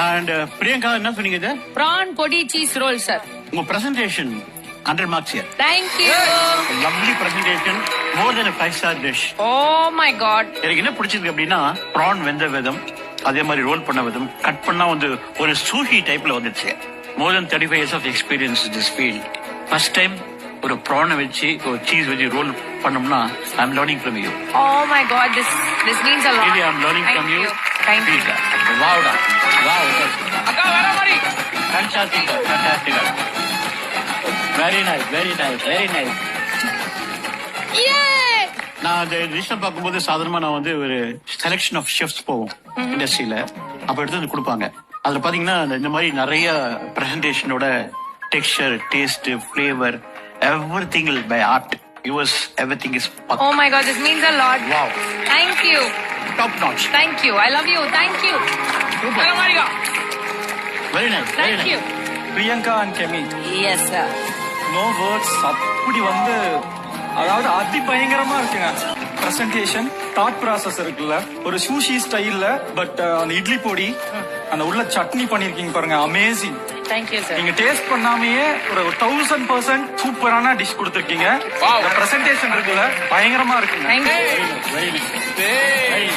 And Priyanka என்ன சொன்னீங்க இது? Prawn பொடி cheese roll, sir. உங்க presentation 100 marks here. Thank you. Lovely presentation, more than a 5-star dish. Oh my God. எனக்கு என்ன பிடிச்சிருக்கு அப்படின்னா ப்ரான் வெந்த விதம், அதே மாதிரி ரோல் பண்ண விதம், கட் பண்ணா வந்து ஒரு சூஷி டைப்ல வந்துச்சு. More than 35 years of experience in this field. First time ஒரு ப்ரானை வச்சு ஒரு சீஸ் வச்சு ரோல் பண்ணோம்னா I'm learning from you. Oh my God, this means a lot. Really, I'm learning Thank from you. Thank you. Wow, da. Wow. அக்கா வர மாதிரி. Fantastic, fantastic. Very nice, very nice, very nice. Yay! நான் அந்த டிஷ்ஷை பார்க்கும்போது சாதாரணமா நான் வந்து ஒரு செலெக்ஷன் ஆஃப் ஷெஃப்ஸ் போவோம் இண்டஸ்ட்ரியில, அப்ப எடுத்து வந்து கொடுப்பாங்க. அதுல பாத்தீங்கன்னா இந்த மாதிரி நிறைய பிரசன்டேஷனோட texture, taste, flavour, everything is by art. Yours, everything is Oh my God, this means a lot. Wow. Thank you. top notch. Thank you. I love you. Thank you. வர மாதிரிக்கா. Very nice, very Thank nice. you. Priyanka and கெமி, Yes, sir. No words. அப்படி வந்து அதாவது அதி பயங்கரமா இருக்குங்க. Presentation, thought process இருக்குல்ல, ஒரு சூஷி ஸ்டைல்ல. பட் அந்த இட்லி பொடி, அந்த உள்ள சட்னி பண்ணிருக்கீங்க பாருங்க, அமேசிங். Thank you, sir. நீங்க டேஸ்ட் பண்ணாமையே ஒரு 1000% சூப்பரான டிஷ் கொடுத்துருக்கீங்க. பிரசன்டேஷன் இருக்குல்ல, பயங்கரமா இருக்குங்க. Thank you. Very nice, very nice. டேய்.